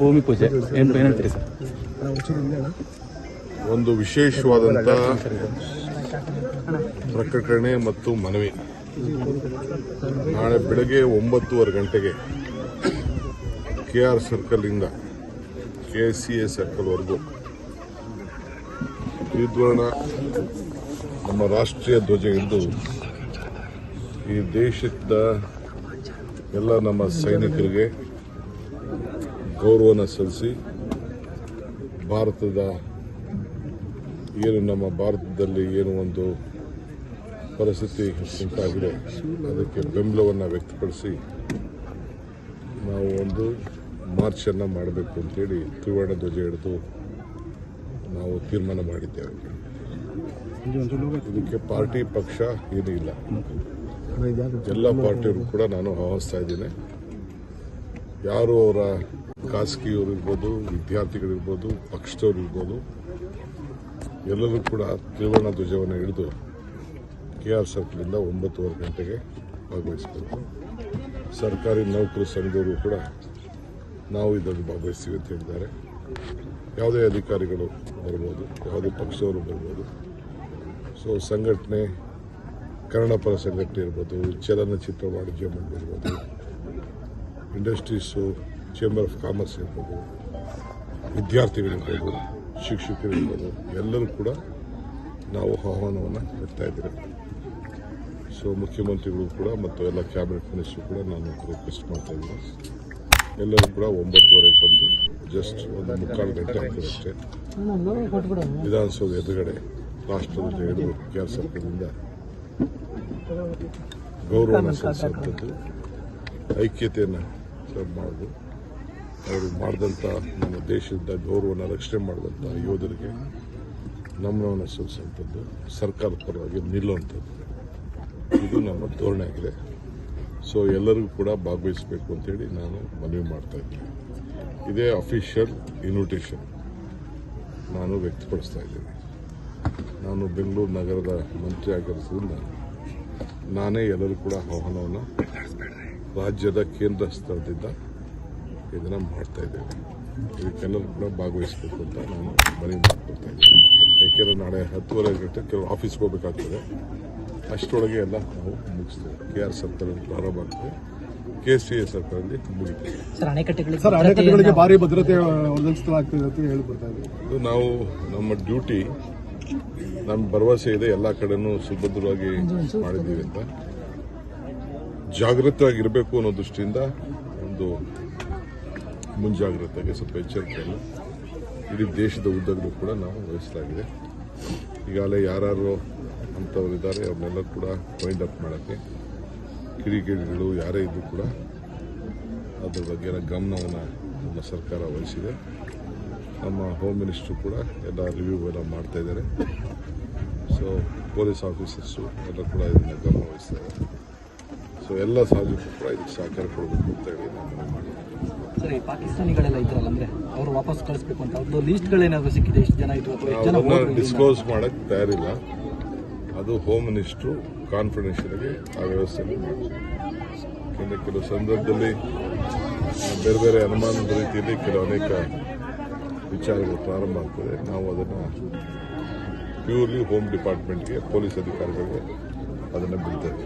ಭೂಮಿ ಪೂಜೆ ಏನು ಹೇಳ್ತೀರಿ ಸರ್? ಒಂದು ವಿಶೇಷವಾದಂಥ ಪ್ರಕಟಣೆ ಮತ್ತು ಮನವಿ. ನಾಳೆ ಬೆಳಗ್ಗೆ 9:30 ಗಂಟೆಗೆ KR ಸರ್ಕಲ್ನಿಂದ KCA ಸರ್ಕಲ್ವರೆಗೂ ತ್ರಿವರ್ಣ ನಮ್ಮ ರಾಷ್ಟ್ರೀಯ ಧ್ವಜ ಹಿಡಿದು ಈ ದೇಶದ ಎಲ್ಲ ನಮ್ಮ ಸೈನಿಕರಿಗೆ ಗೌರವನ ಸಲ್ಲಿಸಿ ಭಾರತದ ಏನು ನಮ್ಮ ಭಾರತದಲ್ಲಿ ಏನು ಒಂದು ಪರಿಸ್ಥಿತಿ ಉಂಟಾಗಿದೆ ಅದಕ್ಕೆ ಬೆಂಬಲವನ್ನು ವ್ಯಕ್ತಪಡಿಸಿ ನಾವು ಒಂದು ಮಾರ್ಚನ್ನು ಮಾಡಬೇಕು ಅಂತೇಳಿ ತ್ರಿವರ್ಣ ಧ್ವಜ ಹಿಡಿದು ನಾವು ತೀರ್ಮಾನ ಮಾಡಿದ್ದೇವೆ. ಇದಕ್ಕೆ ಪಾರ್ಟಿ ಪಕ್ಷ ಏನೂ ಇಲ್ಲ, ಎಲ್ಲ ಪಾರ್ಟಿಯವರು ಕೂಡ ನಾನು ಆಹ್ವಾನಿಸ್ತಾ ಇದ್ದೇನೆ. ಯಾರು ಅವರ ಖಾಸಗಿಯವರು ಇರ್ಬೋದು, ವಿದ್ಯಾರ್ಥಿಗಳಿರ್ಬೋದು, ಪಕ್ಷದವರು ಇರ್ಬೋದು, ಎಲ್ಲರೂ ಕೂಡ ತ್ರಿವರ್ಣ ಧ್ವಜವನ್ನು ಹಿಡಿದು KR ಸರ್ಕಲಿಂದ 9:30 ಗಂಟೆಗೆ ಭಾಗವಹಿಸಬೇಕು. ಸರ್ಕಾರಿ ನೌಕರ ಸಂಘದವರು ಕೂಡ ನಾವು ಇದರಲ್ಲಿ ಭಾಗವಹಿಸ್ತೀವಿ ಅಂತ ಹೇಳಿದ್ದಾರೆ. ಯಾವುದೇ ಅಧಿಕಾರಿಗಳು ಬರ್ಬೋದು, ಯಾವುದೇ ಪಕ್ಷದವರು ಬರ್ಬೋದು. ಸೊ ಸಂಘಟನೆ, ಕನ್ನಡಪರ ಸಂಘಟನೆ ಇರ್ಬೋದು, ಚಲನಚಿತ್ರ ವಾಣಿಜ್ಯ ಮಂಡಳಿ ಇರ್ಬೋದು, ಇಂಡಸ್ಟ್ರೀಸು, ಚೇಂಬರ್ ಆಫ್ ಕಾಮರ್ಸ್ ಇರ್ಬೋದು, ವಿದ್ಯಾರ್ಥಿಗಳಿರ್ಬೋದು, ಶಿಕ್ಷಕರಿರ್ಬೋದು, ಎಲ್ಲರೂ ಕೂಡ ನಾವು ಆಹ್ವಾನವನ್ನು ಕೊಡ್ತಾ ಇದ್ದೇವೆ. ಸೊ ಮುಖ್ಯಮಂತ್ರಿಗಳು ಕೂಡ ಮತ್ತು ಎಲ್ಲ ಕ್ಯಾಬಿನೆಟ್ ಮಿನಿಸ್ಟರ್ ಕೂಡ ನಾನು ರಿಕ್ವೆಸ್ಟ್ ಮಾಡ್ತಾ ಇದ್ದೀನಿ. ಎಲ್ಲರೂ ಕೂಡ 9:30 ಬಂದು ಜಸ್ಟ್ ಒಂದು 3/4 ಗಂಟೆ ಆಗ್ತದೆ ಅಷ್ಟೇ. ವಿಧಾನಸೌಧ ಎದುರುಗಡೆ ರಾಷ್ಟ್ರಧ್ವಜ ಹಿಡಿದು KR ಸರ್ಕಲ್ನಿಂದ ಗೌರವನ ಸಲ್ಲಿಸುವಂಥದ್ದು, ಐಕ್ಯತೆಯನ್ನು ಮಾಡೋದು, ಅವರು ಮಾಡಿದಂಥ ನಮ್ಮ ದೇಶದ ಗೌರವನ ರಕ್ಷಣೆ ಮಾಡಿದಂಥ ಯೋಧರಿಗೆ ನಮನವನ್ನು ಸಲ್ಲಿಸುವಂಥದ್ದು, ಸರ್ಕಾರದ ಪರವಾಗಿ ನಿಲ್ಲುವಂಥದ್ದು, ಇದು ನಮ್ಮ ಧೋರಣೆ ಆಗಿದೆ. ಸೊ ಎಲ್ಲರಿಗೂ ಕೂಡ ಭಾಗವಹಿಸಬೇಕು ಅಂತೇಳಿ ನಾನು ಮನವಿ ಮಾಡ್ತಾ ಇದ್ದೀನಿ. ಇದೇ ಅಫಿಷಿಯಲ್ ಇನ್ವಿಟೇಷನ್ ನಾನು ವ್ಯಕ್ತಪಡಿಸ್ತಾ ಇದ್ದೀನಿ. ನಾನು ಬೆಂಗಳೂರು ನಗರದ ಮಂತ್ರಿ ಆಗಿರೋದ್ರಿಂದ ನಾನೇ ಎಲ್ಲರೂ ಕೂಡ ಆಹ್ವಾನವನ್ನು ರಾಜ್ಯದ ಕೇಂದ್ರ ಸ್ಥಳದಿಂದ ಇದನ್ನು ಮಾಡ್ತಾ ಇದ್ದೇವೆ. ಇದಕ್ಕೆಲ್ಲರೂ ಕೂಡ ಭಾಗವಹಿಸಬೇಕು ಅಂತ ನಾನು ಮನವಿ ಮಾಡ್ಕೊಳ್ತಾ ಇದ್ದೀನಿ. ಯಾಕೆಂದರೆ ನಾಳೆ 10:30 ಗಂಟೆ ಕೆಲವು ಆಫೀಸ್ಗೆ ಹೋಗಬೇಕಾಗ್ತದೆ. ಅಷ್ಟರೊಳಗೆ ಎಲ್ಲ ನಾವು ಮುಗಿಸ್ತೇವೆ. KR ಸರ್ಕಲ್ ಪ್ರಾರಂಭ ಆಗ್ತದೆ, KCA ಸರ್ಕಲಲ್ಲಿ ಮುಗಿತೇವೆ. ಅಣೆಕಟ್ಟೆಗಳಿಗೆ ಭಾರಿ ಭದ್ರತೆ ಒದಗಿಸಲಾಗ್ತದೆ ಅಂತ ಹೇಳ್ಬಿಡ್ತಾ ಇದ್ದೀವಿ. ಇದು ನಾವು ನಮ್ಮ ಡ್ಯೂಟಿ, ನಮ್ಮ ಭರವಸೆ ಇದೆ ಎಲ್ಲ ಕಡೆನೂ ಸುಭದ್ರವಾಗಿ ಮಾಡಿದ್ದೀವಿ ಅಂತ. ಜಾಗೃತವಾಗಿರಬೇಕು ಅನ್ನೋ ದೃಷ್ಟಿಯಿಂದ ಒಂದು ಮುಂಜಾಗ್ರತೆಗೆ ಸ್ವಲ್ಪ ಎಚ್ಚರಿಕೆಯನ್ನು ಇಡೀ ದೇಶದ ಉದ್ದಗಲೂ ಕೂಡ ನಾವು ವಹಿಸಲಾಗಿದೆ. ಈಗಾಗಲೇ ಯಾರು ಅಂಥವರಿದ್ದಾರೆ ಅವ್ರನ್ನೆಲ್ಲ ಕೂಡ ವೈಂಡ್ ಅಪ್ ಮಾಡೋಕ್ಕೆ ಕಿಡಿಗೇಡಿಗಳು ಯಾರೇ ಇದ್ದರೂ ಕೂಡ ಅದ್ರ ಬಗ್ಗೆ ಗಮನವನ್ನು ನಮ್ಮ ಸರ್ಕಾರ ವಹಿಸಿದೆ. ನಮ್ಮ ಹೋಮ್ ಮಿನಿಸ್ಟ್ರು ಕೂಡ ಎಲ್ಲ ರಿವ್ಯೂ ಎಲ್ಲ ಮಾಡ್ತಾ ಇದ್ದಾರೆ. ಸೊ ಪೊಲೀಸ್ ಆಫೀಸರ್ಸು ಎಲ್ಲ ಕೂಡ ಇದನ್ನು ಗಮನ ವಹಿಸ್ತಾರೆ. ಸೊ ಎಲ್ಲ ಸಾರ್ವಜನಿಕರು ಕೂಡ ಇದಕ್ಕೆ ಸಹಕಾರ ಕೊಡಬೇಕು ಅಂತ ಹೇಳಿ ನಾನು ಮಾಡಿದ್ದೀನಿ. ಸರ್, ಈ ಪಾಕಿಸ್ತಾನಿಗಳೆಲ್ಲ ಇದ್ರಲ್ಲ, ಅಂದರೆ ಅವರು ವಾಪಸ್ ಕಳಿಸ್ಬೇಕು ಅಂತ ಅವ್ರದ್ದು ಲಿಸ್ಟ್ಗಳೇನಾದರೂ ಸಿಕ್ಕಿದೆ? ಎಷ್ಟು ಜನ ಇದ್ರು? ಅದನ್ನು ಡಿಸ್ಕ್ಲೋಸ್ ಮಾಡೋಕ್ಕೆ ತಯಾರಿಲ್ಲ. ಅದು ಹೋಮ್ ಮಿನಿಸ್ಟ್ರು ಕಾನ್ಫಿಡೆನ್ಷಿಯಲ್ಗೆ ಆ ವ್ಯವಸ್ಥೆಯನ್ನು ಮಾಡ್ತಾರೆ. ಯಾಕೆಂದರೆ ಕೆಲವು ಸಂದರ್ಭದಲ್ಲಿ ಬೇರೆ ಬೇರೆ ಅನುಮಾನದ ರೀತಿಯಲ್ಲಿ ಅನೇಕ ವಿಚಾರಗಳು ಪ್ರಾರಂಭ ಆಗ್ತದೆ. ನಾವು ಅದನ್ನು ಪ್ಯೂರ್ಲಿ ಹೋಮ್ ಡಿಪಾರ್ಟ್ಮೆಂಟ್ಗೆ, ಪೊಲೀಸ್ ಅಧಿಕಾರಿಗಳಿಗೆ ಅದನ್ನು ಬಿಡ್ತೇವೆ.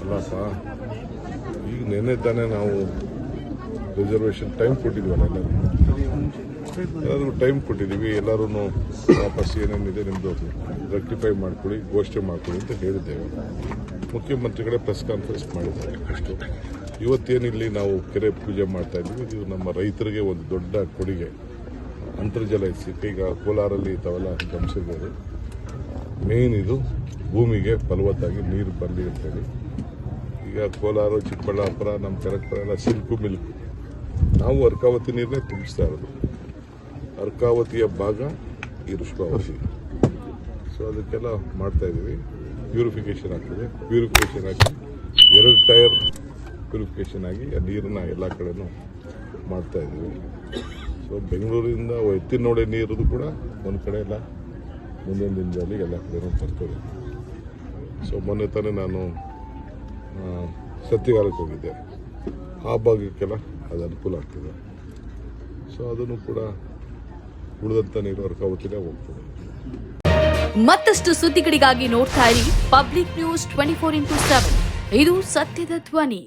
ಅಲ್ಲಪ್ಪ, ಈಗ ನೆನ್ನೆ ತಾನೇ ನಾವು ರಿಸರ್ವೇಷನ್ ಟೈಮ್ ಕೊಟ್ಟಿದ್ವಲ್ಲ, ಎಲ್ಲರಿಗೂ ಟೈಮ್ ಕೊಟ್ಟಿದ್ದೀವಿ. ಎಲ್ಲರೂ ವಾಪಸ್ ಏನೇನಿದೆ ನಿಮ್ಮದು ರೆಕ್ಟಿಫೈ ಮಾಡ್ಕೊಳ್ಳಿ, ಘೋಷಣೆ ಮಾಡ್ಕೊಳ್ಳಿ ಅಂತ ಹೇಳಿದ್ದೇವೆ. ಮುಖ್ಯಮಂತ್ರಿಗಳೇ ಪ್ರೆಸ್ ಕಾನ್ಫರೆನ್ಸ್ ಮಾಡಿದ್ದಾರೆ ಅಷ್ಟು. ಇವತ್ತೇನಿಲ್ಲಿ ನಾವು ಕೆರೆ ಪೂಜೆ ಮಾಡ್ತಾ ಇದ್ದೀವಿ, ಇದು ನಮ್ಮ ರೈತರಿಗೆ ಒಂದು ದೊಡ್ಡ ಕೊಡುಗೆ. ಅಂತರ್ಜಲ ಹೆಚ್ಚಿಕ್ಕೆ ಈಗ ಕೋಲಾರಲ್ಲಿ ತಾವೆಲ್ಲ ಗಮನಿಸಿದ್ದಾರೆ. ಮೇನ್ ಇದು ಭೂಮಿಗೆ ಫಲವತ್ತಾಗಿ ನೀರು ಬರಲಿ ಅಂತೇಳಿ ಈಗ ಕೋಲಾರ, ಚಿಕ್ಕಬಳ್ಳಾಪುರ, ನಮ್ಮ ಕನಕಪುರ ಎಲ್ಲ ಸಿಲ್ಕು ಮಿಲ್ಕು, ನಾವು ಅರ್ಕಾವತಿ ನೀರನ್ನೇ ತುಂಬಿಸ್ತಾ ಇರೋದು. ಅರ್ಕಾವತಿಯ ಭಾಗ ಈ ಋಷಭಾವತಿ. ಸೊ ಅದಕ್ಕೆಲ್ಲ ಮಾಡ್ತಾ ಇದ್ದೀವಿ. ಪ್ಯೂರಿಫಿಕೇಷನ್ ಆಗ್ತದೆ. ಪ್ಯೂರಿಫಿಕೇಷನ್ ಆಗಿ 2 ಟೈರ್ ಪ್ಯೂರಿಫಿಕೇಷನ್ ಆಗಿ ಆ ನೀರನ್ನ ಎಲ್ಲ ಕಡೆನೂ ಮಾಡ್ತಾ ಇದ್ದೀವಿ. ಸೊ ಬೆಂಗಳೂರಿಂದ ಎತ್ತಿನೋಡೆ ನೀರದು ಕೂಡ ಒಂದು ಕಡೆ ಎಲ್ಲ ಮುಂದಿನ ದಿನದಲ್ಲಿ ಎಲ್ಲ ಕಡೆನೂ ಬರ್ತದೆ. ಸೊ ಮೊನ್ನೆ ತಾನೇ ನಾನು ಸತ್ಯಗಾಲಕ್ಕೆ ಹೋಗಿದ್ದೆ. ಆ ಭಾಗಕ್ಕೆಲ್ಲ ಅದು ಅನುಕೂಲ ಆಗ್ತದೆ. ಸೊ ಅದನ್ನು ಕೂಡ ಉಳಿದಂಥ ನೀರು ವರ್ಕಾವತಿನೇ ಹೋಗ್ತದೆ. ಮತ್ತಷ್ಟು ಸುದ್ದಿಗಳಿಗಾಗಿ ನೋಡ್ತಾ ಇರಿ ಪಬ್ಲಿಕ್ ನ್ಯೂಸ್ 24x7. ಇದು ಸತ್ಯದ ಧ್ವನಿ.